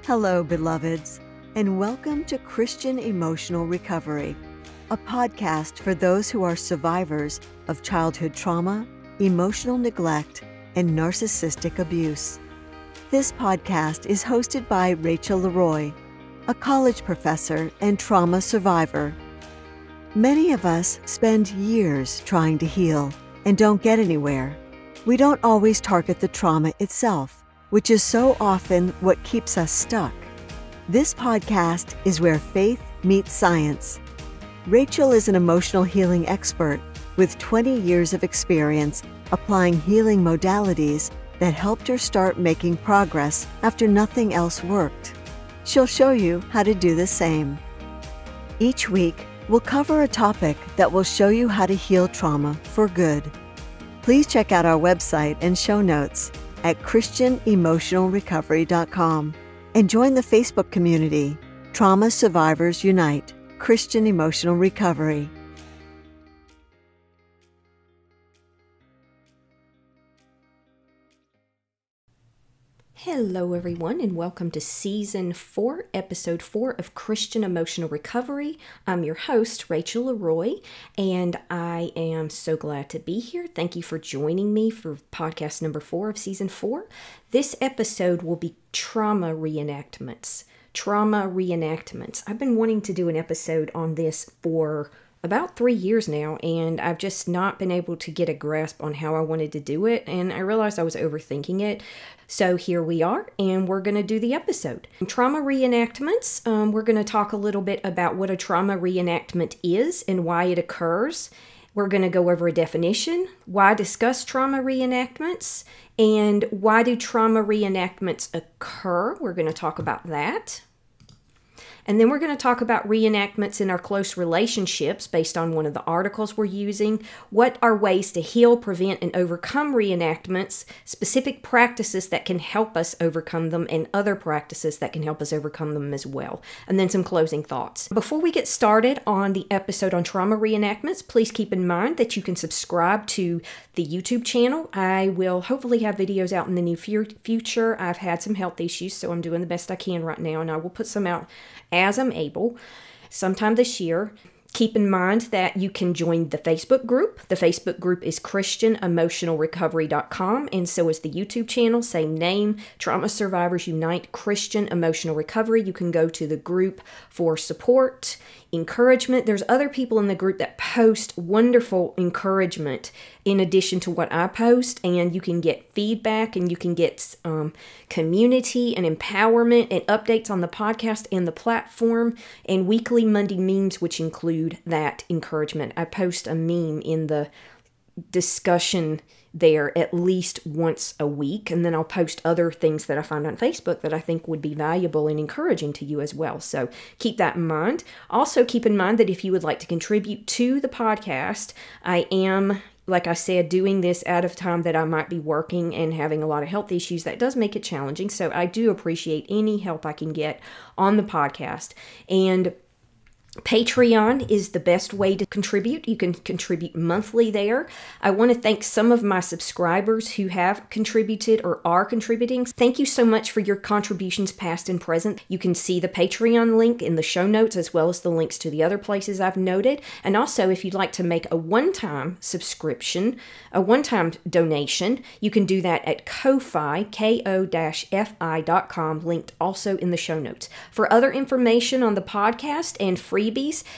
Hello, beloveds, and welcome to Christian Emotional Recovery, a podcast for those who are survivors of childhood trauma, emotional neglect, and narcissistic abuse. This podcast is hosted by Rachel Leroy, a college professor and trauma survivor. Many of us spend years trying to heal and don't get anywhere. We don't always target the trauma itself, which is so often what keeps us stuck. This podcast is where faith meets science. Rachel is an emotional healing expert with 20 years of experience applying healing modalities that helped her start making progress after nothing else worked. She'll show you how to do the same. Each week, we'll cover a topic that will show you how to heal trauma for good. Please check out our website and show notes at ChristianEmotionalRecovery.com and join the Facebook community, Trauma Survivors Unite, Christian Emotional Recovery. Hello everyone, and welcome to Season 4, Episode 4 of Christian Emotional Recovery. I'm your host, Rachel Leroy, and I am so glad to be here. Thank you for joining me for podcast number 4 of Season 4. This episode will be Trauma Reenactments. Trauma Reenactments. I've been wanting to do an episode on this for about 3 years now, and I've just not been able to get a grasp on how I wanted to do it, and I realized I was overthinking it. So here we are, and we're going to do the episode. Trauma reenactments, we're going to talk a little bit about what a trauma reenactment is and why it occurs. We're going to go over a definition, why discuss trauma reenactments, and why do trauma reenactments occur. We're going to talk about that. And then we're going to talk about reenactments in our close relationships based on one of the articles we're using. What are ways to heal, prevent, and overcome reenactments, specific practices that can help us overcome them, and other practices that can help us overcome them as well. And then some closing thoughts. Before we get started on the episode on trauma reenactments, please keep in mind that you can subscribe to the YouTube channel. I will hopefully have videos out in the near future. I've had some health issues, so I'm doing the best I can right now, and I will put some out as I'm able sometime this year. Keep in mind that you can join the Facebook group. The Facebook group is ChristianEmotionalRecovery.com, and so is the YouTube channel, same name, Trauma Survivors Unite Christian Emotional Recovery. You can go to the group for support, encouragement. There's other people in the group that post wonderful encouragement in addition to what I post, and you can get feedback, and you can get community and empowerment and updates on the podcast and the platform, and weekly Monday memes, which include that encouragement. I post a meme in the discussion there at least once a week, and then I'll post other things that I find on Facebook that I think would be valuable and encouraging to you as well. So keep that in mind. Also keep in mind that if you would like to contribute to the podcast, I am, like I said, doing this out of time that I might be working and having a lot of health issues. That does make it challenging, so I do appreciate any help I can get on the podcast. And Patreon is the best way to contribute. You can contribute monthly there. I want to thank some of my subscribers who have contributed or are contributing. Thank you so much for your contributions past and present. You can see the Patreon link in the show notes, as well as the links to the other places I've noted. And also, if you'd like to make a one-time subscription, a one-time donation, you can do that at Ko-Fi, ko-fi.com, linked also in the show notes. For other information on the podcast and freebies,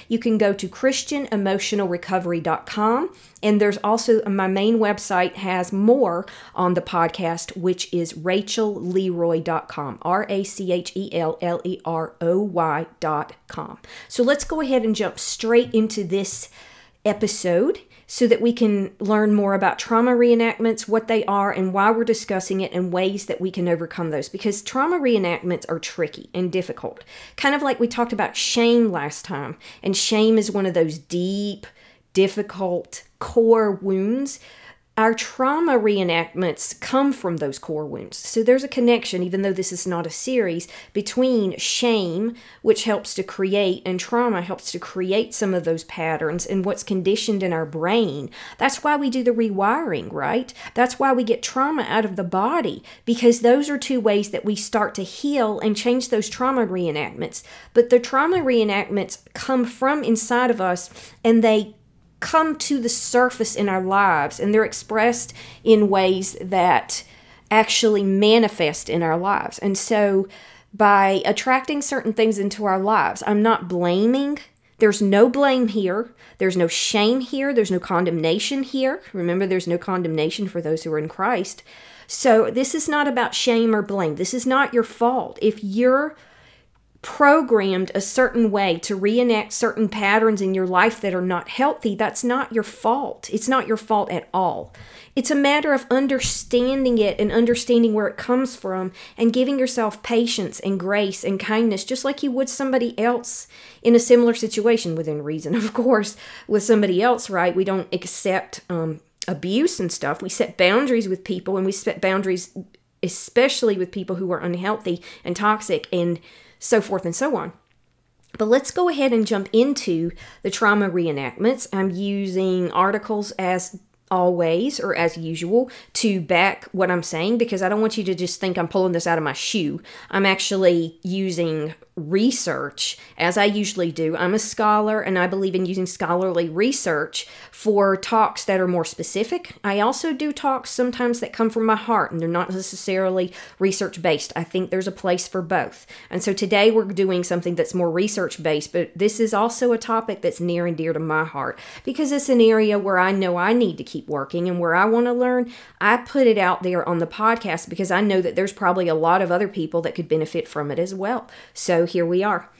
you can go to ChristianEmotionalRecovery.com, and there's also, my main website has more on the podcast, which is RachelLeroy.com, RachelLeroy.com. So let's go ahead and jump straight into this episode so that we can learn more about trauma reenactments, what they are, and why we're discussing it, and ways that we can overcome those. Because trauma reenactments are tricky and difficult. Kind of like we talked about shame last time. And shame is one of those deep, difficult core wounds Our trauma reenactments come from those core wounds. So there's a connection, even though this is not a series, between shame, which helps to create, and trauma helps to create some of those patterns and what's conditioned in our brain. That's why we do the rewiring, right? That's why we get trauma out of the body, because those are two ways that we start to heal and change those trauma reenactments. But the trauma reenactments come from inside of us, and they come to the surface in our lives, and they're expressed in ways that actually manifest in our lives. And so by attracting certain things into our lives, I'm not blaming. There's no blame here. There's no shame here. There's no condemnation here. Remember, there's no condemnation for those who are in Christ. So this is not about shame or blame. This is not your fault. If you're programmed a certain way to reenact certain patterns in your life that are not healthy, that's not your fault. It's not your fault at all. It's a matter of understanding it and understanding where it comes from and giving yourself patience and grace and kindness, just like you would somebody else in a similar situation, within reason, of course, with somebody else, right? We don't accept abuse and stuff. We set boundaries with people, and we set boundaries especially with people who are unhealthy and toxic and so forth and so on. But let's go ahead and jump into the trauma reenactments. I'm using articles as always, or as usual, to back what I'm saying, because I don't want you to just think I'm pulling this out of my shoe. I'm actually using research, as I usually do. I'm a scholar, and I believe in using scholarly research for talks that are more specific. I also do talks sometimes that come from my heart, and they're not necessarily research-based. I think there's a place for both. And so today we're doing something that's more research-based, but this is also a topic that's near and dear to my heart, because it's an area where I know I need to keep working, and where I want to learn. I put it out there on the podcast because I know that there's probably a lot of other people that could benefit from it as well. So here we are.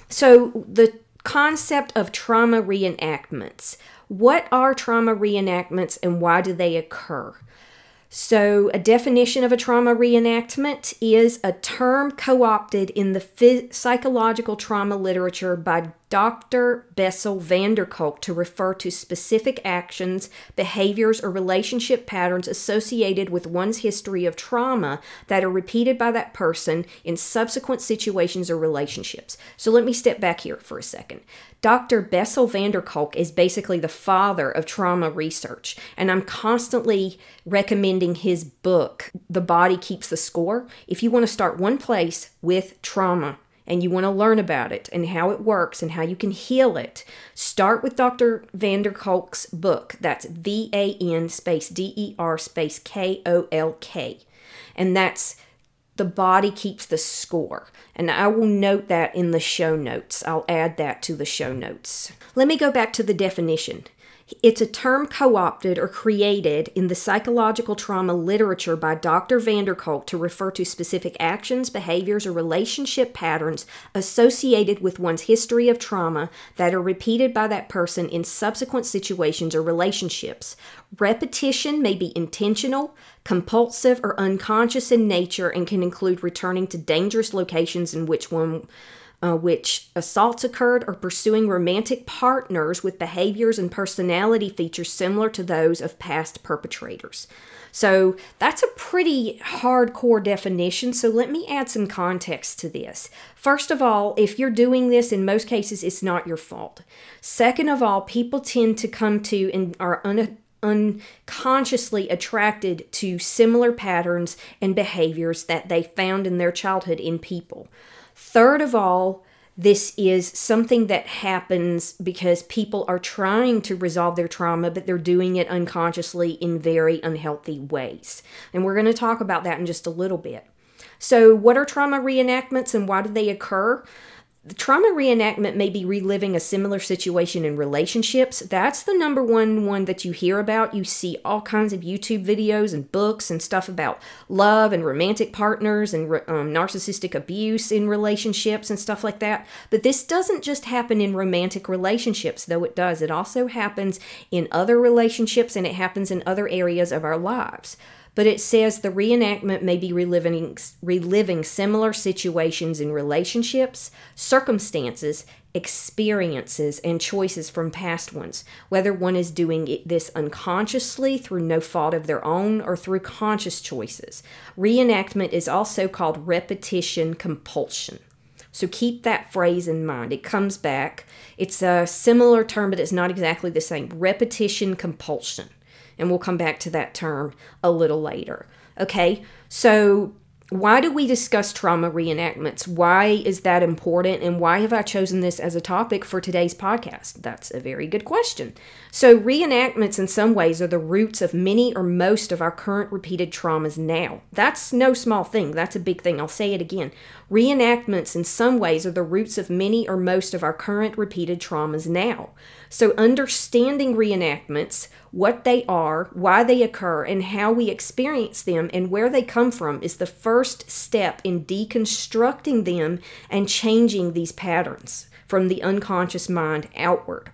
So the concept of trauma reenactments. What are trauma reenactments, and why do they occur? So a definition of a trauma reenactment is a term co-opted in the psychological trauma literature by Dr. Bessel van der Kolk to refer to specific actions, behaviors, or relationship patterns associated with one's history of trauma that are repeated by that person in subsequent situations or relationships. So let me step back here for a second. Dr. Bessel van der Kolk is basically the father of trauma research, and I'm constantly recommending his book, The Body Keeps the Score. If you want to start one place with trauma, and you want to learn about it and how it works and how you can heal it, start with Dr. van der Kolk's book. That's VAN space DER space KOLK. And that's The Body Keeps the Score. And I will note that in the show notes. I'll add that to the show notes. Let me go back to the definition. It's a term co-opted or created in the psychological trauma literature by Dr. van der Kolk to refer to specific actions, behaviors, or relationship patterns associated with one's history of trauma that are repeated by that person in subsequent situations or relationships. Repetition may be intentional, compulsive, or unconscious in nature, and can include returning to dangerous locations in which assaults occurred, or pursuing romantic partners with behaviors and personality features similar to those of past perpetrators. So that's a pretty hardcore definition, so let me add some context to this. First of all, if you're doing this, in most cases, it's not your fault. Second of all, people tend to come to and are unconsciously attracted to similar patterns and behaviors that they found in their childhood in people. Third of all, this is something that happens because people are trying to resolve their trauma, but they're doing it unconsciously in very unhealthy ways. And we're going to talk about that in just a little bit. So what are trauma reenactments and why do they occur? The trauma reenactment may be reliving a similar situation in relationships. That's the number one that you hear about. You see all kinds of YouTube videos and books and stuff about love and romantic partners and narcissistic abuse in relationships and stuff like that. But this doesn't just happen in romantic relationships, though it does. It also happens in other relationships, and it happens in other areas of our lives. But it says the reenactment may be reliving similar situations in relationships, circumstances, experiences and choices from past ones, whether one is doing this unconsciously through no fault of their own or through conscious choices. Reenactment is also called repetition compulsion. So keep that phrase in mind. It comes back. It's a similar term, but it's not exactly the same. Repetition compulsion. And we'll come back to that term a little later. Okay, so why do we discuss trauma reenactments? Why is that important? And why have I chosen this as a topic for today's podcast? That's a very good question. So reenactments in some ways are the roots of many or most of our current repeated traumas now. That's no small thing. That's a big thing. I'll say it again. Reenactments in some ways are the roots of many or most of our current repeated traumas now. So understanding reenactments, what they are, why they occur, and how we experience them and where they come from is the first step in deconstructing them and changing these patterns from the unconscious mind outward.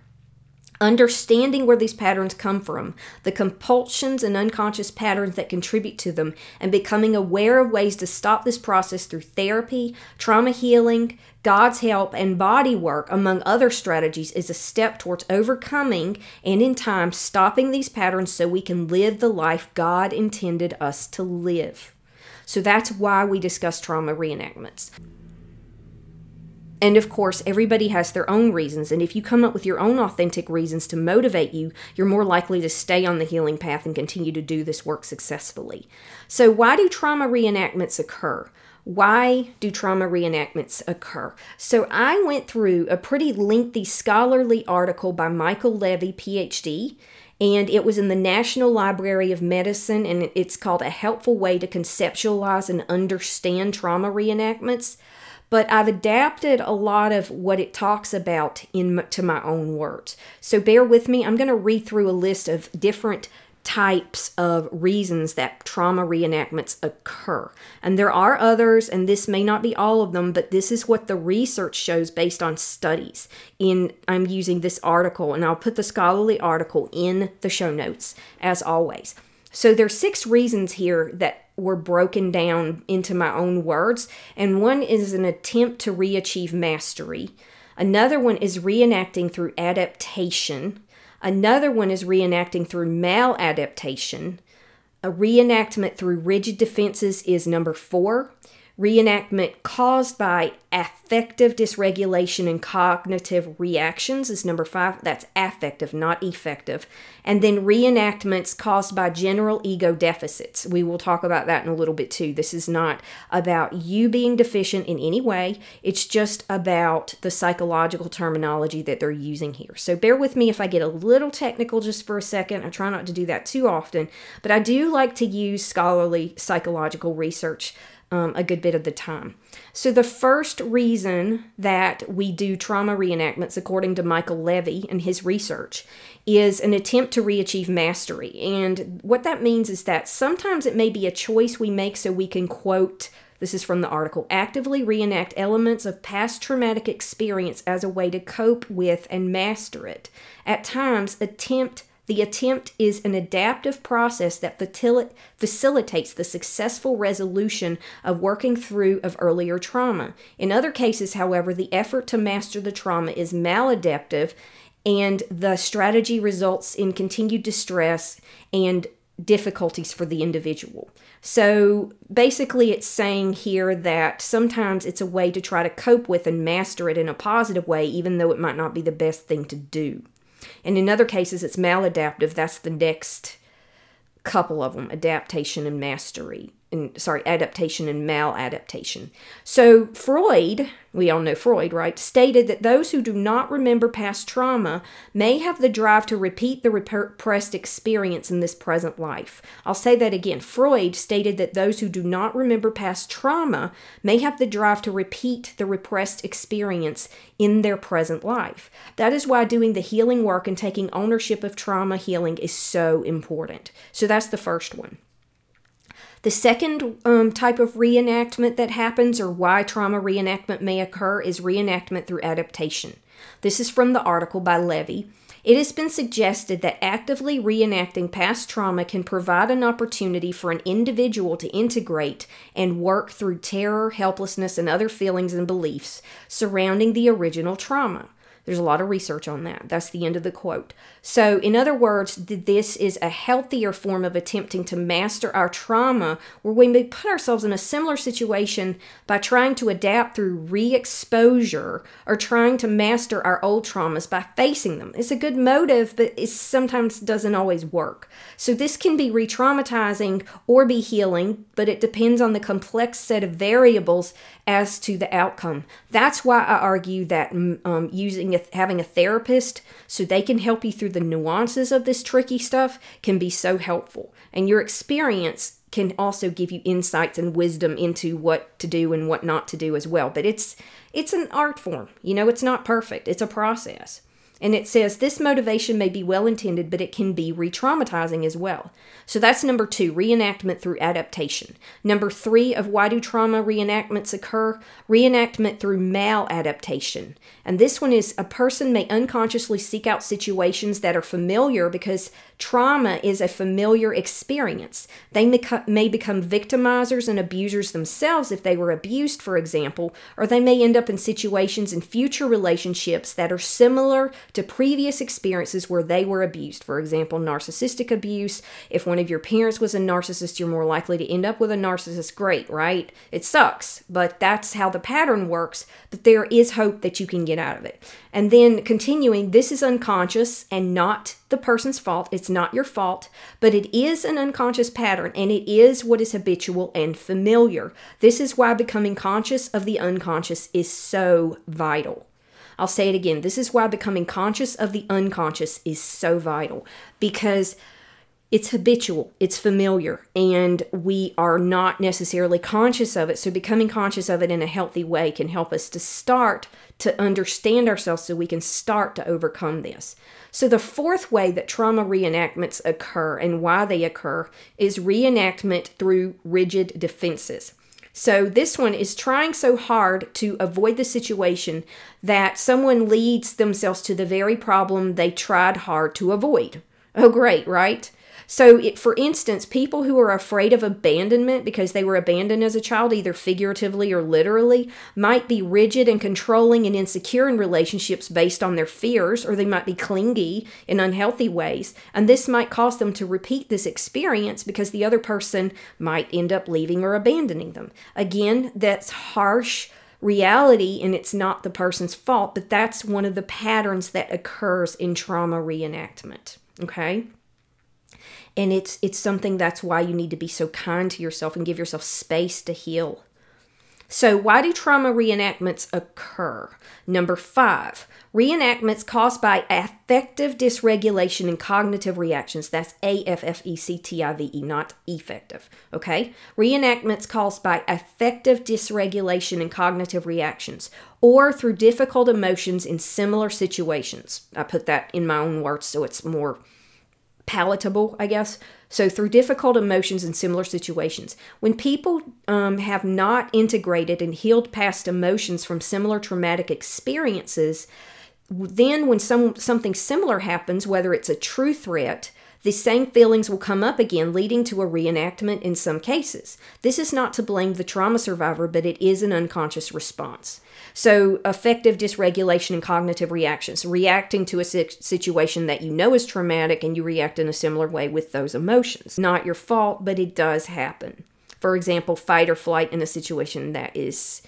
Understanding where these patterns come from, the compulsions and unconscious patterns that contribute to them, and becoming aware of ways to stop this process through therapy, trauma healing, God's help, and body work, among other strategies, is a step towards overcoming and, in time, stopping these patterns so we can live the life God intended us to live. So that's why we discuss trauma reenactments. And of course, everybody has their own reasons, and if you come up with your own authentic reasons to motivate you, you're more likely to stay on the healing path and continue to do this work successfully. So why do trauma reenactments occur? Why do trauma reenactments occur? So I went through a pretty lengthy scholarly article by Michael Levy, PhD, and it was in the National Library of Medicine, and it's called A Helpful Way to Conceptualize and Understand Trauma Reenactments. But I've adapted a lot of what it talks about to my own words. So bear with me. I'm going to read through a list of different types of reasons that trauma reenactments occur. And there are others, and this may not be all of them, but this is what the research shows based on studies. I'm using this article, and I'll put the scholarly article in the show notes, as always. So there's 6 reasons here that were broken down into my own words, and one is an attempt to re-achieve mastery. Another one is reenacting through adaptation. Another one is reenacting through maladaptation. A reenactment through rigid defenses is number 4. Reenactment caused by affective dysregulation and cognitive reactions is number 5. That's affective, not effective. And then reenactments caused by general ego deficits. We will talk about that in a little bit too. This is not about you being deficient in any way. It's just about the psychological terminology that they're using here. So bear with me if I get a little technical just for a second. I try not to do that too often, but I do like to use scholarly psychological research a good bit of the time. So the first reason that we do trauma reenactments, according to Michael Levy and his research, is an attempt to re-achieve mastery. And what that means is that sometimes it may be a choice we make so we can, quote, this is from the article, actively reenact elements of past traumatic experience as a way to cope with and master it. At times, the attempt is an adaptive process that facilitates the successful resolution of working through of earlier trauma. In other cases, however, the effort to master the trauma is maladaptive, and the strategy results in continued distress and difficulties for the individual. So basically it's saying here that sometimes it's a way to try to cope with and master it in a positive way, even though it might not be the best thing to do. And in other cases, it's maladaptive. That's the next couple of them, adaptation and maladaptation. So Freud, we all know Freud, right, stated that those who do not remember past trauma may have the drive to repeat the repressed experience in this present life. I'll say that again. Freud stated that those who do not remember past trauma may have the drive to repeat the repressed experience in their present life. That is why doing the healing work and taking ownership of trauma healing is so important. So that's the first one. The second type of reenactment that happens, or why trauma reenactment may occur, is reenactment through adaptation. This is from the article by Levy. It has been suggested that actively reenacting past trauma can provide an opportunity for an individual to integrate and work through terror, helplessness, and other feelings and beliefs surrounding the original trauma. There's a lot of research on that. That's the end of the quote. So, in other words, this is a healthier form of attempting to master our trauma, where we may put ourselves in a similar situation by trying to adapt through re-exposure or trying to master our old traumas by facing them. It's a good motive, but it sometimes doesn't always work. So this can be re-traumatizing or be healing, but it depends on the complex set of variables as to the outcome. That's why I argue that having a therapist so they can help you through the nuances of this tricky stuff can be so helpful. And your experience can also give you insights and wisdom into what to do and what not to do as well. But it's an art form. It's not perfect. It's a process. And it says this motivation may be well-intended, but it can be re-traumatizing as well. So that's number 2, reenactment through adaptation. Number 3 of why do trauma reenactments occur? Reenactment through maladaptation. And this one is a person may unconsciously seek out situations that are familiar because trauma is a familiar experience. They may become victimizers and abusers themselves if they were abused, for example, or they may end up in situations in future relationships that are similar to previous experiences where they were abused. For example, narcissistic abuse. If one of your parents was a narcissist, you're more likely to end up with a narcissist. Great, right? It sucks, but that's how the pattern works. But there is hope that you can get out of it. And then continuing, this is unconscious and not the person's fault. It's not your fault, but it is an unconscious pattern, and it is what is habitual and familiar. This is why becoming conscious of the unconscious is so vital. I'll say it again. This is why becoming conscious of the unconscious is so vital, because it's habitual, it's familiar, and we are not necessarily conscious of it. So becoming conscious of it in a healthy way can help us to start to understand ourselves so we can start to overcome this. So the 4th way that trauma reenactments occur and why they occur is reenactment through rigid defenses. So this one is trying so hard to avoid the situation that someone leads themselves to the very problem they tried hard to avoid. Oh, great, right? So, for instance, people who are afraid of abandonment because they were abandoned as a child, either figuratively or literally, might be rigid and controlling and insecure in relationships based on their fears, or they might be clingy in unhealthy ways. And this might cause them to repeat this experience because the other person might end up leaving or abandoning them. Again, that's harsh reality, and it's not the person's fault, but that's one of the patterns that occurs in trauma reenactment. Okay? And it's something that's why you need to be so kind to yourself and give yourself space to heal. So why do trauma reenactments occur? Number 5, reenactments caused by affective dysregulation and cognitive reactions. That's affective, not effective. Okay? Reenactments caused by affective dysregulation and cognitive reactions, or through difficult emotions in similar situations. I put that in my own words so it's more palatable, I guess. So through difficult emotions in similar situations. When people have not integrated and healed past emotions from similar traumatic experiences, then when something similar happens, whether it's a true threat, the same feelings will come up again, leading to a reenactment in some cases. This is not to blame the trauma survivor, but it is an unconscious response. So affective dysregulation and cognitive reactions, reacting to a situation that you know is traumatic and you react in a similar way with those emotions. Not your fault, but it does happen. For example, fight or flight in a situation that is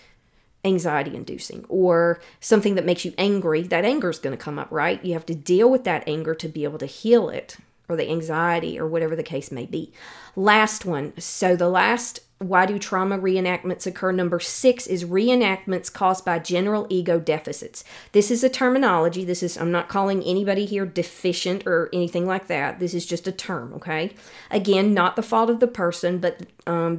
anxiety-inducing, or something that makes you angry. That anger is going to come up, right? You have to deal with that anger to be able to heal it, or the anxiety, or whatever the case may be. Last one. So the last, why do trauma reenactments occur? Number 6 is reenactments caused by general ego deficits. This is a terminology. I'm not calling anybody here deficient or anything like that. This is just a term, okay? Again, not the fault of the person, but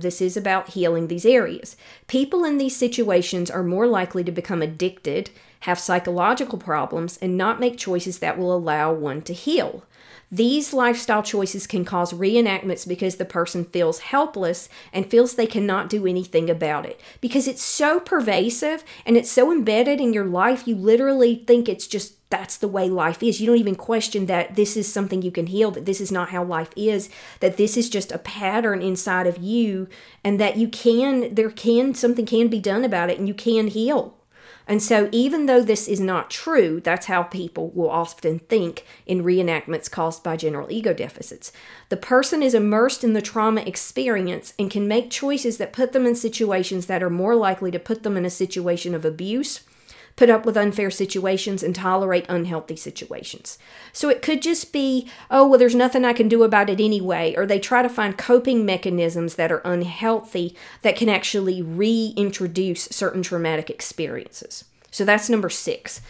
this is about healing these areas. People in these situations are more likely to become addicted, have psychological problems, and not make choices that will allow one to heal. These lifestyle choices can cause reenactments because the person feels helpless and feels they cannot do anything about it. Because it's so pervasive and it's so embedded in your life, you literally think it's just, that's the way life is. You don't even question that this is something you can heal, that this is not how life is, that this is just a pattern inside of you, and that something can be done about it and you can heal. And so even though this is not true, that's how people will often think in reenactments caused by general ego deficits. The person is immersed in the trauma experience and can make choices that put them in situations that are more likely to put them in a situation of abuse, put up with unfair situations, and tolerate unhealthy situations. So it could just be, oh, well, there's nothing I can do about it anyway, or they try to find coping mechanisms that are unhealthy that can actually reintroduce certain traumatic experiences. So that's number 6.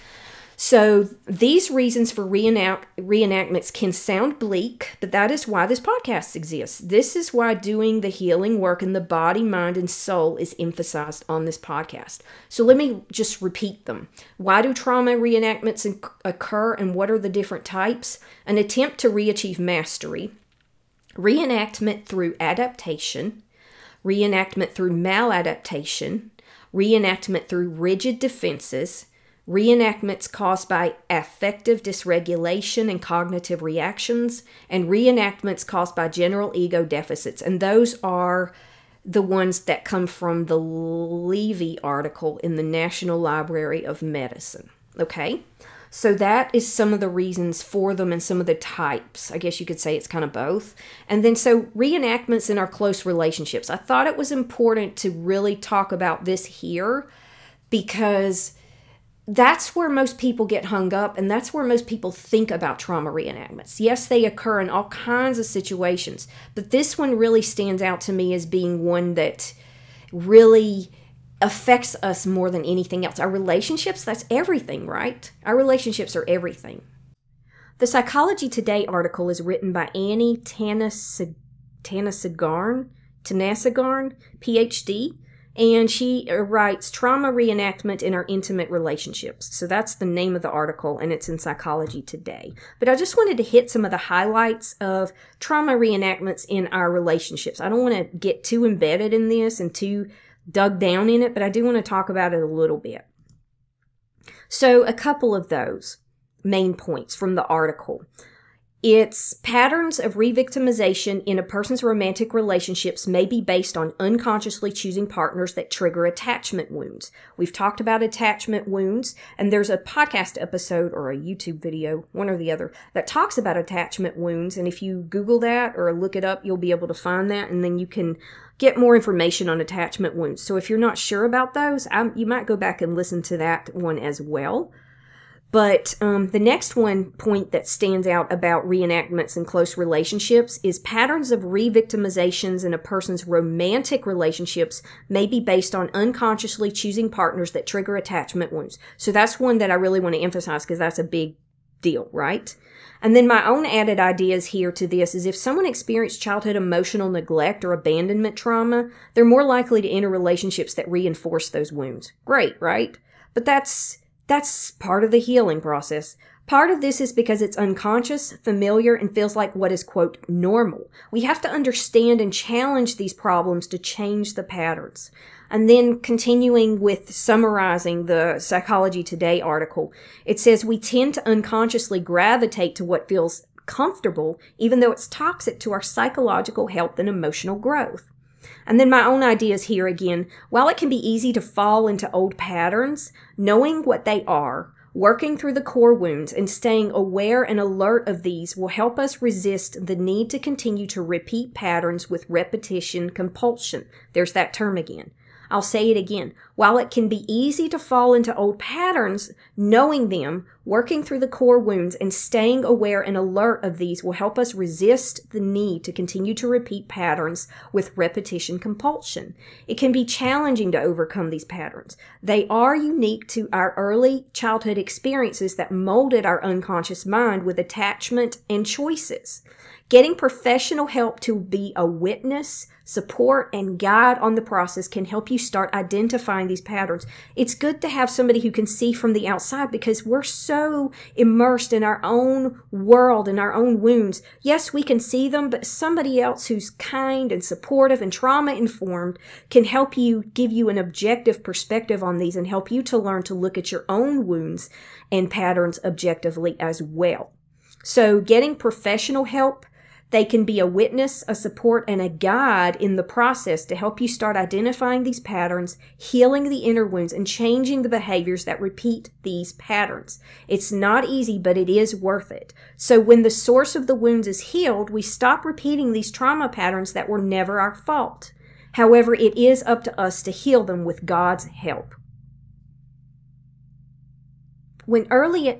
So these reasons for reenactments can sound bleak, but that is why this podcast exists. This is why doing the healing work in the body, mind, and soul is emphasized on this podcast. So let me just repeat them. Why do trauma reenactments occur, and what are the different types? An attempt to re-achieve mastery, reenactment through adaptation, reenactment through maladaptation, reenactment through rigid defenses, reenactments caused by affective dysregulation and cognitive reactions, and reenactments caused by general ego deficits. And those are the ones that come from the Levy article in the National Library of Medicine. Okay? So that is some of the reasons for them and some of the types. I guess you could say it's kind of both. And then so reenactments in our close relationships. I thought it was important to really talk about this here because that's where most people get hung up, and that's where most people think about trauma reenactments. Yes, they occur in all kinds of situations, but this one really stands out to me as being one that really affects us more than anything else. Our relationships, that's everything, right? Our relationships are everything. The Psychology Today article is written by Annie Tanasigarn, PhD, and she writes Trauma Reenactment in Our Intimate Relationships. So that's the name of the article, and it's in Psychology Today. But I just wanted to hit some of the highlights of trauma reenactments in our relationships. I don't want to get too embedded in this and too dug down in it, but I do want to talk about it a little bit. So a couple of those main points from the article. It's patterns of re-victimization in a person's romantic relationships may be based on unconsciously choosing partners that trigger attachment wounds. We've talked about attachment wounds, and there's a podcast episode or a YouTube video, one or the other, that talks about attachment wounds. And if you Google that or look it up, you'll be able to find that, and then you can get more information on attachment wounds. So if you're not sure about those, you might go back and listen to that one as well. But the next point that stands out about reenactments in close relationships is patterns of re-victimizations in a person's romantic relationships may be based on unconsciously choosing partners that trigger attachment wounds. So that's one that I really want to emphasize because that's a big deal, right? And then my own added ideas here to this is if someone experienced childhood emotional neglect or abandonment trauma, they're more likely to enter relationships that reinforce those wounds. Great, right? But that's part of the healing process. Part of this is because it's unconscious, familiar, and feels like what is, quote, normal. We have to understand and challenge these problems to change the patterns. And then continuing with summarizing the Psychology Today article, it says we tend to unconsciously gravitate to what feels comfortable, even though it's toxic to our psychological health and emotional growth. And then my own ideas here again, while it can be easy to fall into old patterns, knowing what they are, working through the core wounds, and staying aware and alert of these will help us resist the need to continue to repeat patterns with repetition compulsion. There's that term again. I'll say it again. While it can be easy to fall into old patterns, knowing them, working through the core wounds, and staying aware and alert of these will help us resist the need to continue to repeat patterns with repetition compulsion. It can be challenging to overcome these patterns. They are unique to our early childhood experiences that molded our unconscious mind with attachment and choices. Getting professional help to be a witness, support, and guide on the process can help you start identifying these patterns. It's good to have somebody who can see from the outside because we're so immersed in our own world and our own wounds. Yes, we can see them, but somebody else who's kind and supportive and trauma-informed can help you, give you an objective perspective on these and help you to learn to look at your own wounds and patterns objectively as well. So getting professional help They can be a witness, a support, and a guide in the process to help you start identifying these patterns, healing the inner wounds, and changing the behaviors that repeat these patterns. It's not easy, but it is worth it. So when the source of the wounds is healed, we stop repeating these trauma patterns that were never our fault. However, it is up to us to heal them with God's help.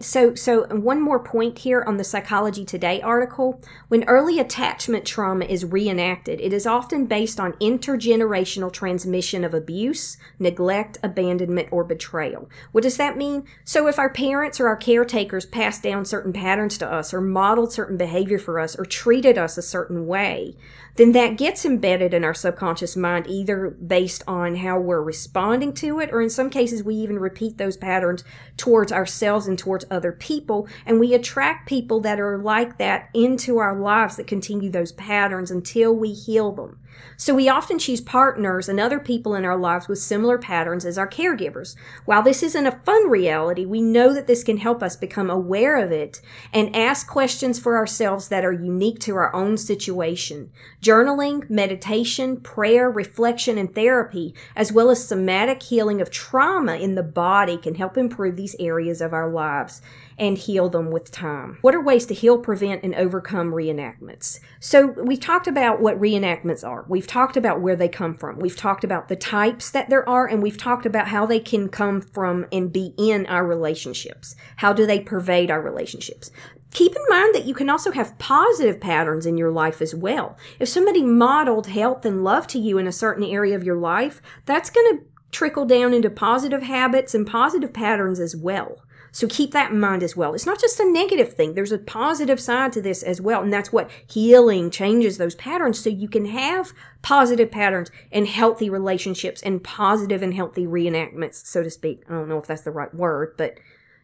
So one more point here on the Psychology Today article. When early attachment trauma is reenacted, it is often based on intergenerational transmission of abuse, neglect, abandonment, or betrayal. What does that mean? So if our parents or our caretakers passed down certain patterns to us, or modeled certain behavior for us, or treated us a certain way, then that gets embedded in our subconscious mind, either based on how we're responding to it, or in some cases we even repeat those patterns towards ourselves and towards other people, and we attract people that are like that into our lives that continue those patterns until we heal them. So we often choose partners and other people in our lives with similar patterns as our caregivers. While this isn't a fun reality, we know that this can help us become aware of it and ask questions for ourselves that are unique to our own situation. Journaling, meditation, prayer, reflection, and therapy, as well as somatic healing of trauma in the body, can help improve these areas of our lives and heal them with time. What are ways to heal, prevent, and overcome reenactments? So we've talked about what reenactments are. We've talked about where they come from. We've talked about the types that there are, and we've talked about how they can come from and be in our relationships. How do they pervade our relationships? Keep in mind that you can also have positive patterns in your life as well. If somebody modeled health and love to you in a certain area of your life, that's going to trickle down into positive habits and positive patterns as well. So keep that in mind as well. It's not just a negative thing. There's a positive side to this as well. And that's what healing changes those patterns, so you can have positive patterns and healthy relationships and positive and healthy reenactments, so to speak. I don't know if that's the right word, but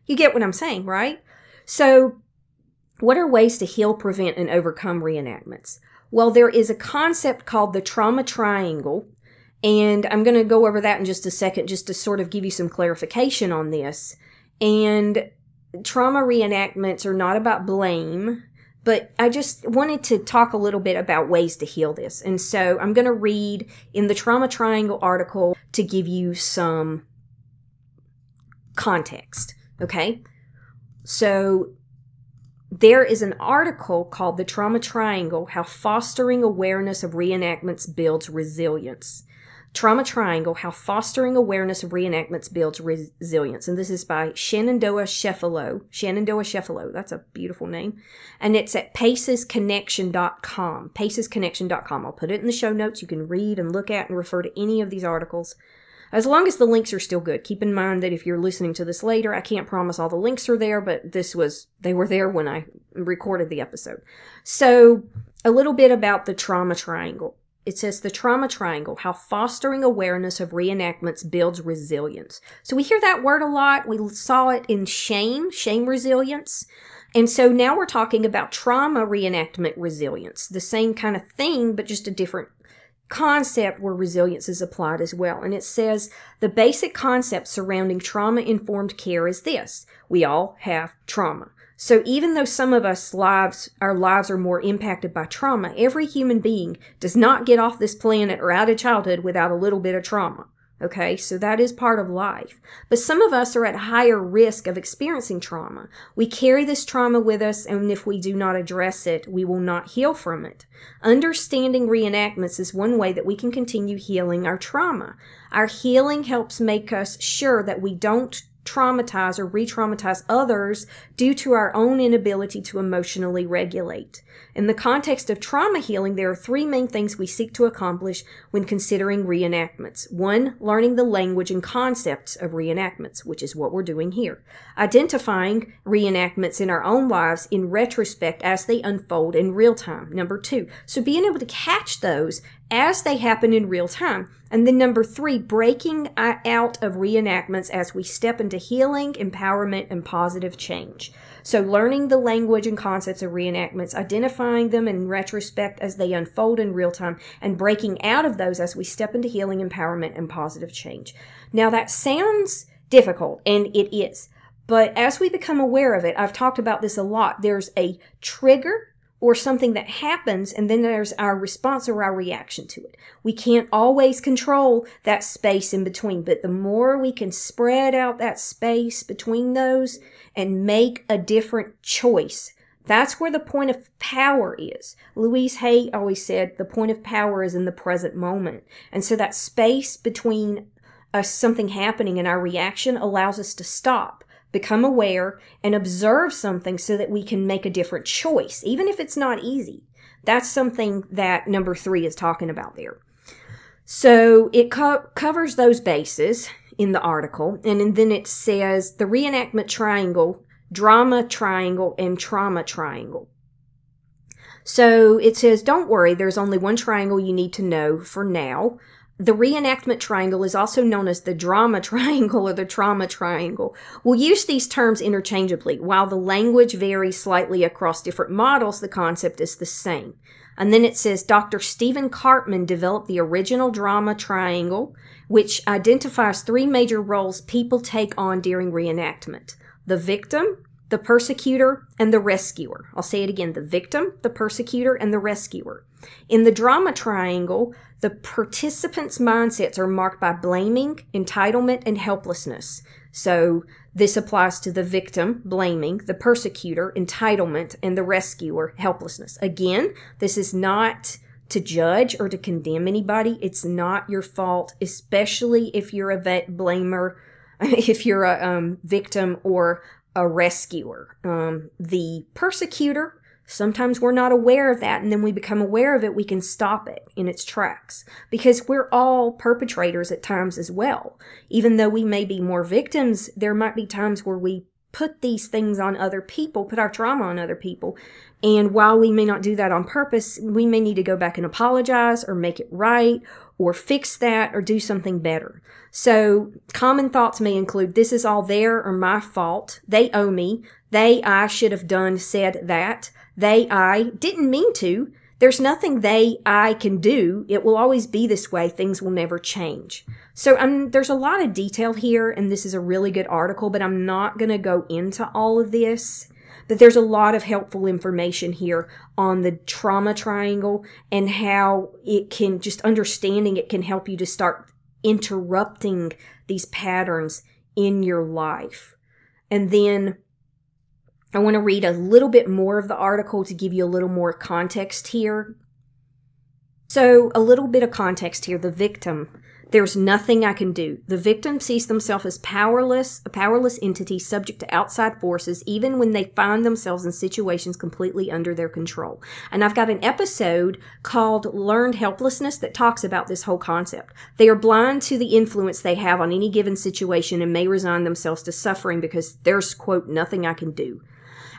you get what I'm saying, right? So what are ways to heal, prevent, and overcome reenactments? Well, there is a concept called the trauma triangle, and I'm going to go over that in just a second just to sort of give you some clarification on this. And trauma reenactments are not about blame, but I just wanted to talk a little bit about ways to heal this. And so I'm going to read in the Trauma Triangle article to give you some context, okay? So there is an article called The Trauma Triangle, How Fostering Awareness of Reenactments Builds Resilience. Trauma Triangle, How Fostering Awareness of Reenactments Builds Resilience. And this is by Shenandoah Sheffalo. That's a beautiful name. And it's at pacesconnection.com. Pacesconnection.com. I'll put it in the show notes. You can read and look at and refer to any of these articles, as long as the links are still good. Keep in mind that if you're listening to this later, I can't promise all the links are there, but they were there when I recorded the episode. So a little bit about the Trauma Triangle. It says the Trauma Triangle, How Fostering Awareness of Reenactments Builds Resilience. So we hear that word a lot. We saw it in shame resilience. And so now we're talking about trauma reenactment resilience. The same kind of thing, but just a different concept where resilience is applied as well. And it says the basic concept surrounding trauma-informed care is this: we all have trauma. So even though some of our lives are more impacted by trauma, every human being does not get off this planet or out of childhood without a little bit of trauma. Okay, so that is part of life. But some of us are at higher risk of experiencing trauma. We carry this trauma with us, and if we do not address it, we will not heal from it. Understanding reenactments is one way that we can continue healing our trauma. Our healing helps make us sure that we don't traumatize or re-traumatize others due to our own inability to emotionally regulate. In the context of trauma healing, there are three main things we seek to accomplish when considering reenactments. 1, learning the language and concepts of reenactments, which is what we're doing here. Identifying reenactments in our own lives in retrospect as they unfold in real time. Number 2, so being able to catch those as they happen in real time. And then number 3, breaking out of reenactments as we step into healing, empowerment, and positive change. So learning the language and concepts of reenactments, identifying them in retrospect as they unfold in real time, and breaking out of those as we step into healing, empowerment, and positive change. Now that sounds difficult, and it is. But as we become aware of it, I've talked about this a lot, there's a trigger or something that happens, and then there's our response or our reaction to it. We can't always control that space in between, but the more we can spread out that space between those and make a different choice, that's where the point of power is. Louise Hay always said the point of power is in the present moment. And so that space between something happening and our reaction allows us to stop, become aware, and observe something so that we can make a different choice, even if it's not easy. That's something that number 3 is talking about there. So it covers those bases in the article, and then it says the reenactment triangle, drama triangle, and trauma triangle. So it says, don't worry, there's only one triangle you need to know for now. The reenactment triangle is also known as the drama triangle or the trauma triangle. We'll use these terms interchangeably. While the language varies slightly across different models, the concept is the same. And then it says Dr. Stephen Cartman developed the original drama triangle, which identifies 3 major roles people take on during reenactment: the victim, the persecutor, and the rescuer. I'll say it again: the victim, the persecutor, and the rescuer. In the drama triangle, the participants' mindsets are marked by blaming, entitlement, and helplessness. So this applies to the victim, blaming, the persecutor, entitlement, and the rescuer, helplessness. Again, this is not to judge or to condemn anybody. It's not your fault, especially if you're a blamer, if you're a victim or a rescuer. The persecutor, sometimes we're not aware of that, and then we become aware of it, we can stop it in its tracks, because we're all perpetrators at times as well. Even though we may be more victims, there might be times where we put these things on other people, put our trauma on other people, and while we may not do that on purpose, we may need to go back and apologize or make it right or fix that or do something better. So common thoughts may include, this is all their or my fault, they owe me, I should have done, said that, I didn't mean to. There's nothing I can do. It will always be this way. Things will never change. So there's a lot of detail here, and this is a really good article, but I'm not going to go into all of this. But there's a lot of helpful information here on the trauma triangle and how it can, just understanding it can help you to start interrupting these patterns in your life. And then I want to read a little bit more of the article to give you a little more context here. So a little bit of context here. The victim. There's nothing I can do. The victim sees themselves as powerless, a powerless entity subject to outside forces, even when they find themselves in situations completely under their control. And I've got an episode called Learned Helplessness that talks about this whole concept. They are blind to the influence they have on any given situation and may resign themselves to suffering because there's, quote, nothing I can do.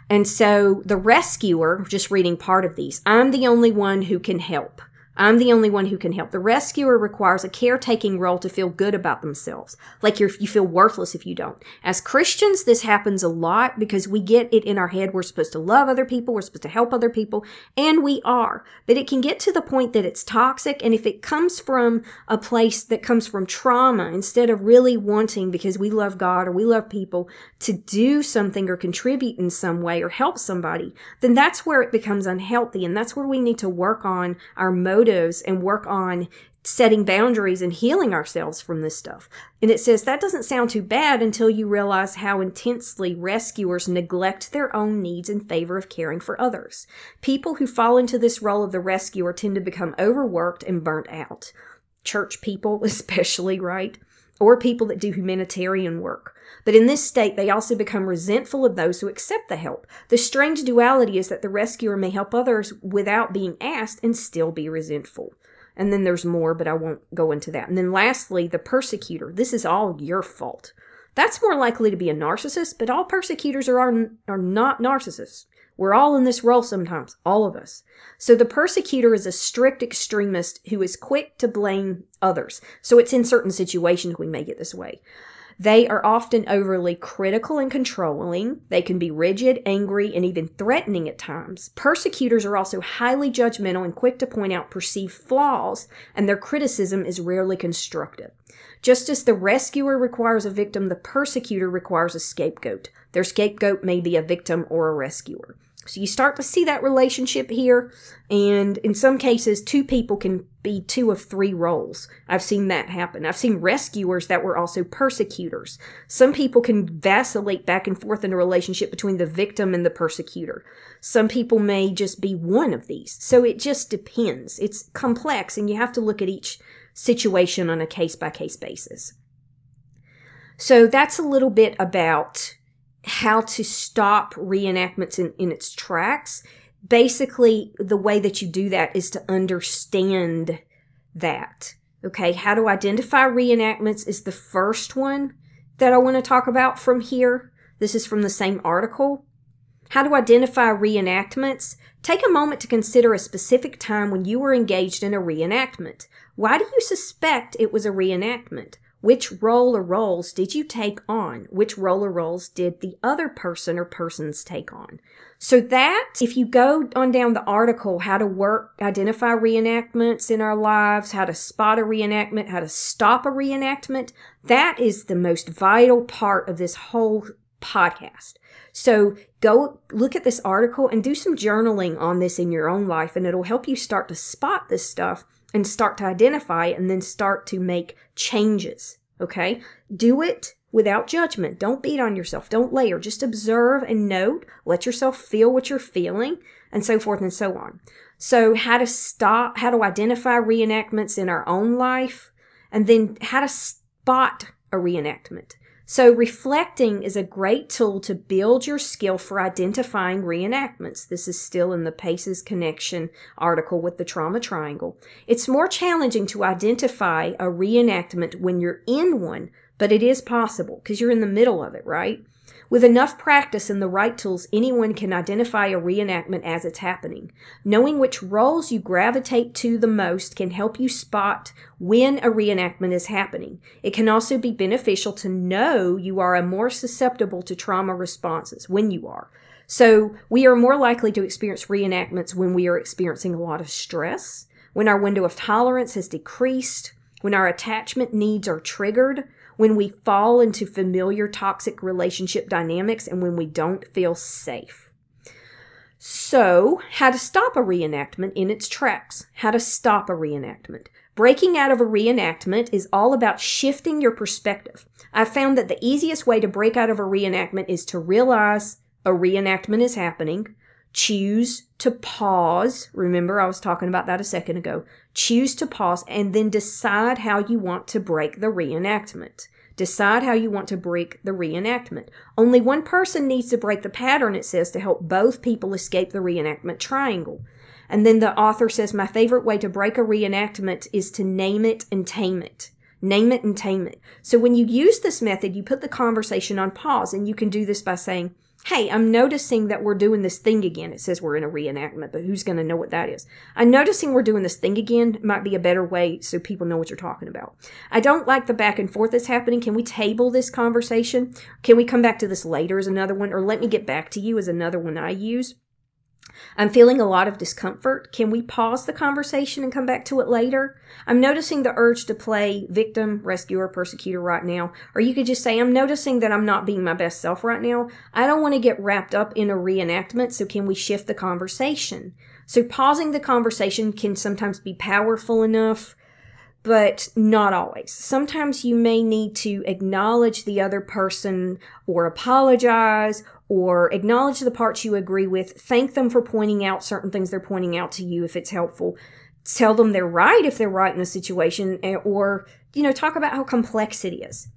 And so the rescuer, just reading part of these, I'm the only one who can help. I'm the only one who can help. The rescuer requires a caretaking role to feel good about themselves. Like you feel worthless if you don't. As Christians, this happens a lot because we get it in our head. We're supposed to love other people. We're supposed to help other people. And we are. But it can get to the point that it's toxic. And if it comes from a place that comes from trauma, instead of really wanting, because we love God or we love people, to do something or contribute in some way or help somebody, then that's where it becomes unhealthy. And that's where we need to work on our motives and work on setting boundaries and healing ourselves from this stuff. And it says that doesn't sound too bad until you realize how intensely rescuers neglect their own needs in favor of caring for others. People who fall into this role of the rescuer tend to become overworked and burnt out. Church people especially, right? Or people that do humanitarian work. But in this state, they also become resentful of those who accept the help. The strange duality is that the rescuer may help others without being asked and still be resentful. And then there's more, but I won't go into that. And then lastly, the persecutor. This is all your fault. That's more likely to be a narcissist, but all persecutors are not narcissists. We're all in this role sometimes, all of us. So the persecutor is a strict extremist who is quick to blame others. So it's in certain situations we may get this way. They are often overly critical and controlling. They can be rigid, angry, and even threatening at times. Persecutors are also highly judgmental and quick to point out perceived flaws, and their criticism is rarely constructive. Just as the rescuer requires a victim, the persecutor requires a scapegoat. Their scapegoat may be a victim or a rescuer. So you start to see that relationship here, and in some cases, two people can be two of three roles. I've seen that happen. I've seen rescuers that were also persecutors. Some people can vacillate back and forth in a relationship between the victim and the persecutor. Some people may just be one of these. So it just depends. It's complex, and you have to look at each situation on a case-by-case basis. So that's a little bit about how to stop reenactments in its tracks. Basically, the way that you do that is to understand that. Okay, how to identify reenactments is the first one that I want to talk about from here. This is from the same article. How to identify reenactments. Take a moment to consider a specific time when you were engaged in a reenactment. Why do you suspect it was a reenactment? Which role or roles did you take on? Which role or roles did the other person or persons take on? So that, if you go on down the article, how to identify reenactments in our lives, how to spot a reenactment, how to stop a reenactment, that is the most vital part of this whole podcast. So go look at this article and do some journaling on this in your own life, and it'll help you start to spot this stuff and start to identify it and then start to make changes, okay? Do it without judgment. Don't beat on yourself. Don't layer. Just observe and note. Let yourself feel what you're feeling, and so forth and so on. So how to identify reenactments in our own life, and then how to spot a reenactment. So reflecting is a great tool to build your skill for identifying reenactments. This is still in the PACES Connection article with the Trauma Triangle. It's more challenging to identify a reenactment when you're in one, but it is possible because you're in the middle of it, right? With enough practice and the right tools, anyone can identify a reenactment as it's happening. Knowing which roles you gravitate to the most can help you spot when a reenactment is happening. It can also be beneficial to know you are more susceptible to trauma responses when you are. So we are more likely to experience reenactments when we are experiencing a lot of stress, when our window of tolerance has decreased, when our attachment needs are triggered, when we fall into familiar toxic relationship dynamics, and when we don't feel safe. So, how to stop a reenactment in its tracks. How to stop a reenactment. Breaking out of a reenactment is all about shifting your perspective. I've found that the easiest way to break out of a reenactment is to realize a reenactment is happening, choose to pause. Remember, I was talking about that a second ago. Choose to pause and then decide how you want to break the reenactment. Decide how you want to break the reenactment. Only one person needs to break the pattern, it says, to help both people escape the reenactment triangle. And then the author says, my favorite way to break a reenactment is to name it and tame it. Name it and tame it. So when you use this method, you put the conversation on pause, and you can do this by saying, hey, I'm noticing that we're doing this thing again. It says we're in a reenactment, but who's going to know what that is? I'm noticing we're doing this thing again. Might be a better way so people know what you're talking about. I don't like the back and forth that's happening. Can we table this conversation? Can we come back to this later as another one? Or let me get back to you as another one I use. I'm feeling a lot of discomfort. Can we pause the conversation and come back to it later? I'm noticing the urge to play victim, rescuer, persecutor right now. Or you could just say, I'm noticing that I'm not being my best self right now. I don't want to get wrapped up in a reenactment, so can we shift the conversation? So pausing the conversation can sometimes be powerful enough, but not always. Sometimes you may need to acknowledge the other person or apologize or acknowledge the parts you agree with. Thank them for pointing out certain things they're pointing out to you if it's helpful. Tell them they're right if they're right in the situation, or, talk about how complex it is.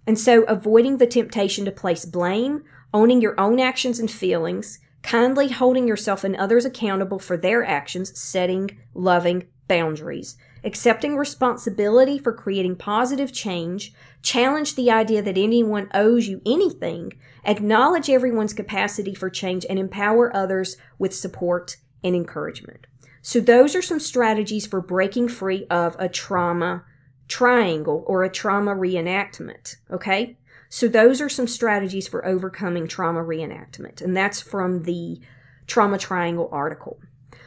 And so avoiding the temptation to place blame, owning your own actions and feelings, kindly holding yourself and others accountable for their actions, setting loving boundaries. Accepting responsibility for creating positive change, challenge the idea that anyone owes you anything, acknowledge everyone's capacity for change, and empower others with support and encouragement. So those are some strategies for breaking free of a trauma triangle or a trauma reenactment, okay? So those are some strategies for overcoming trauma reenactment, and that's from the Trauma Triangle article.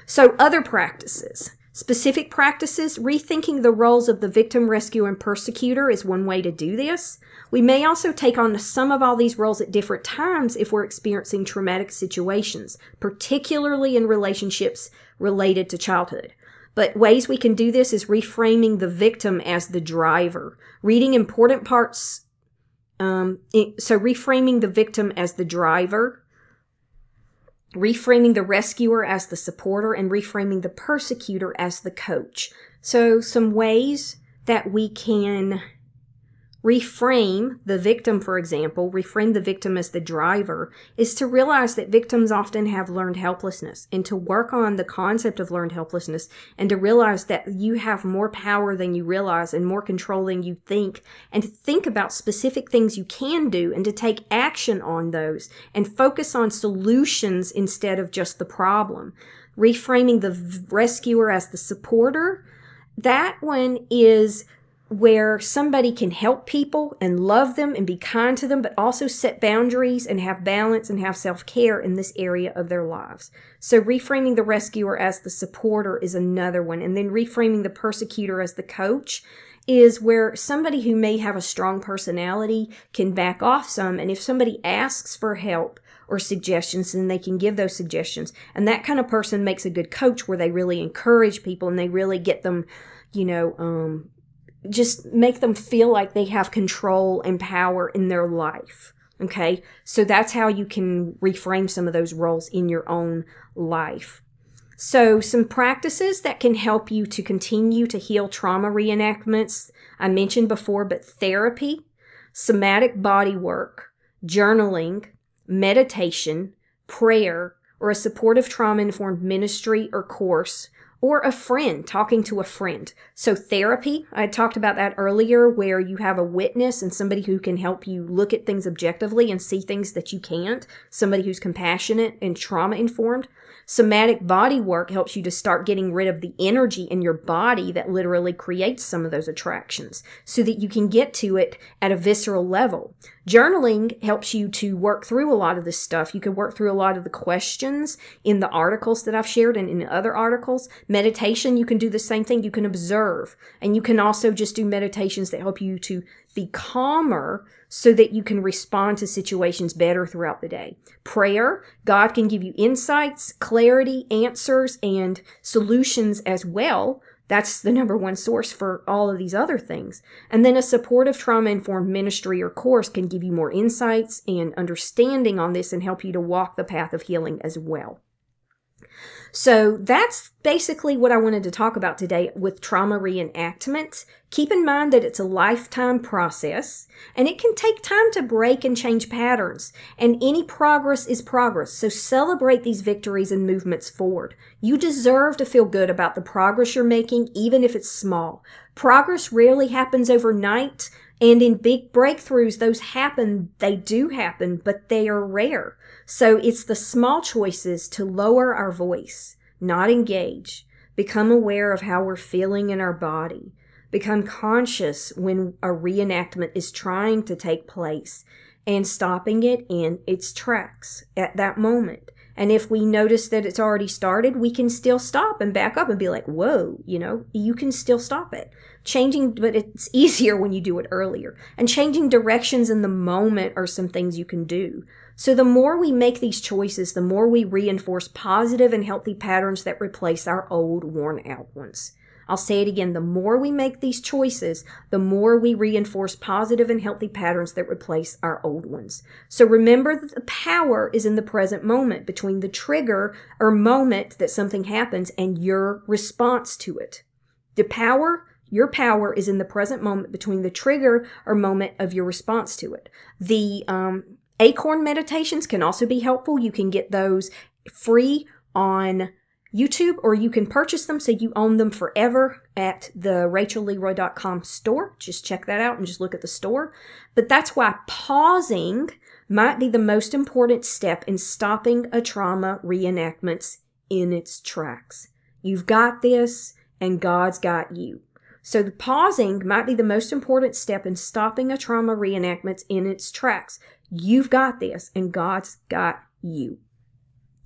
So other practices. Specific practices, rethinking the roles of the victim, rescuer, and persecutor is one way to do this. We may also take on some of all these roles at different times if we're experiencing traumatic situations, particularly in relationships related to childhood. But ways we can do this is reframing the victim as the driver, reading important parts. So reframing the victim as the driver, reframing the rescuer as the supporter, and reframing the persecutor as the coach. So some ways that we can reframe the victim, for example, reframe the victim as the driver, is to realize that victims often have learned helplessness, and to work on the concept of learned helplessness, and to realize that you have more power than you realize and more control than you think, and to think about specific things you can do and to take action on those and focus on solutions instead of just the problem. Reframing the rescuer as the supporter, that one is where somebody can help people and love them and be kind to them, but also set boundaries and have balance and have self-care in this area of their lives. So reframing the rescuer as the supporter is another one. And then reframing the persecutor as the coach is where somebody who may have a strong personality can back off some. And if somebody asks for help or suggestions, then they can give those suggestions. And that kind of person makes a good coach, where they really encourage people and they really get them, just make them feel like they have control and power in their life. Okay? So that's how you can reframe some of those roles in your own life. So some practices that can help you to continue to heal trauma reenactments, I mentioned before, but therapy, somatic body work, journaling, meditation, prayer, or a supportive trauma-informed ministry or course, or a friend, talking to a friend. So therapy, I talked about that earlier, where you have a witness and somebody who can help you look at things objectively and see things that you can't, somebody who's compassionate and trauma-informed. Somatic body work helps you to start getting rid of the energy in your body that literally creates some of those attractions so that you can get to it at a visceral level. Journaling helps you to work through a lot of this stuff. You can work through a lot of the questions in the articles that I've shared and in other articles. Meditation, you can do the same thing. You can observe, and you can also just do meditations that help you to be calmer so that you can respond to situations better throughout the day. Prayer, God can give you insights, clarity, answers, and solutions as well. That's the number one source for all of these other things. And then a supportive trauma-informed ministry or course can give you more insights and understanding on this and help you to walk the path of healing as well. So that's basically what I wanted to talk about today with trauma reenactment. Keep in mind that it's a lifetime process, and it can take time to break and change patterns, and any progress is progress. So celebrate these victories and movements forward. You deserve to feel good about the progress you're making, even if it's small. Progress rarely happens overnight, and in big breakthroughs, those happen, they do happen, but they are rare. So it's the small choices to lower our voice, not engage, become aware of how we're feeling in our body, become conscious when a reenactment is trying to take place, and stopping it in its tracks at that moment. And if we notice that it's already started, we can still stop and back up and be like, whoa, you can still stop it. But it's easier when you do it earlier. And changing directions in the moment are some things you can do. So the more we make these choices, the more we reinforce positive and healthy patterns that replace our old, worn-out ones. I'll say it again, the more we make these choices, the more we reinforce positive and healthy patterns that replace our old ones. So remember that the power is in the present moment between the trigger or moment that something happens and your response to it. Your power is in the present moment between the trigger or moment of your response to it. The Acorn meditations can also be helpful. You can get those free on YouTube, or you can purchase them so you own them forever at the RachelLeroy.com store. Just check that out and just look at the store. But that's why pausing might be the most important step in stopping a trauma reenactment in its tracks. You've got this, and God's got you. So the pausing might be the most important step in stopping a trauma reenactment in its tracks. You've got this, and God's got you.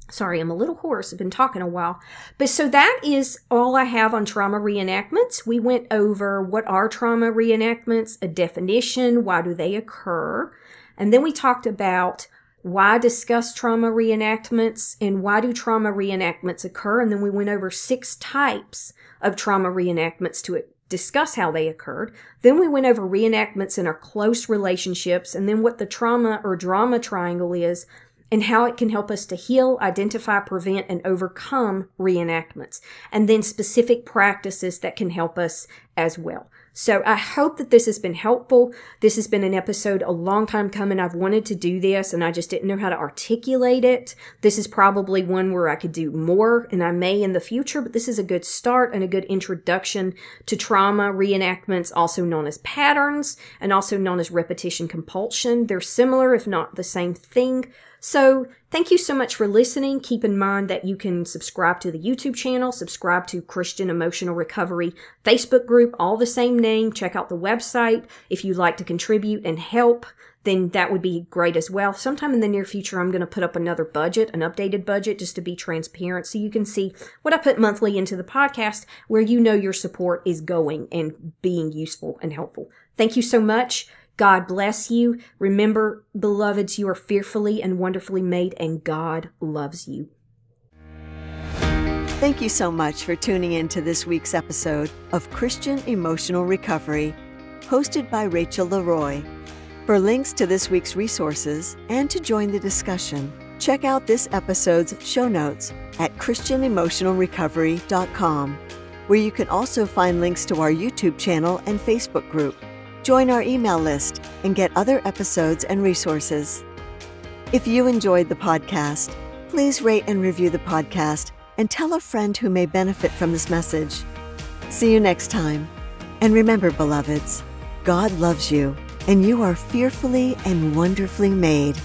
Sorry, I'm a little hoarse. I've been talking a while. But so that is all I have on trauma reenactments. We went over what are trauma reenactments, a definition, why do they occur, and then we talked about why discuss trauma reenactments and why do trauma reenactments occur, and then we went over 6 types of trauma reenactments to discuss how they occurred. Then we went over reenactments in our close relationships, and then what the trauma or drama triangle is, and how it can help us to heal, identify, prevent, and overcome reenactments, and then specific practices that can help us as well. So I hope that this has been helpful. This has been an episode a long time coming. I've wanted to do this, and I just didn't know how to articulate it. This is probably one where I could do more, and I may in the future, but this is a good start and a good introduction to trauma reenactments, also known as patterns, and also known as repetition compulsion. They're similar, if not the same thing. So thank you so much for listening. Keep in mind that you can subscribe to the YouTube channel, subscribe to Christian Emotional Recovery Facebook group, all the same name. Check out the website. If you'd like to contribute and help, then that would be great as well. Sometime in the near future, I'm going to put up another budget, an updated budget, just to be transparent so you can see what I put monthly into the podcast, where you know your support is going and being useful and helpful. Thank you so much. God bless you. Remember, beloveds, you are fearfully and wonderfully made, and God loves you. Thank you so much for tuning in to this week's episode of Christian Emotional Recovery, hosted by Rachel Leroy. For links to this week's resources and to join the discussion, check out this episode's show notes at christianemotionalrecovery.com, where you can also find links to our YouTube channel and Facebook group. Join our email list and get other episodes and resources. If you enjoyed the podcast, please rate and review the podcast and tell a friend who may benefit from this message. See you next time. And remember, beloveds, God loves you, and you are fearfully and wonderfully made.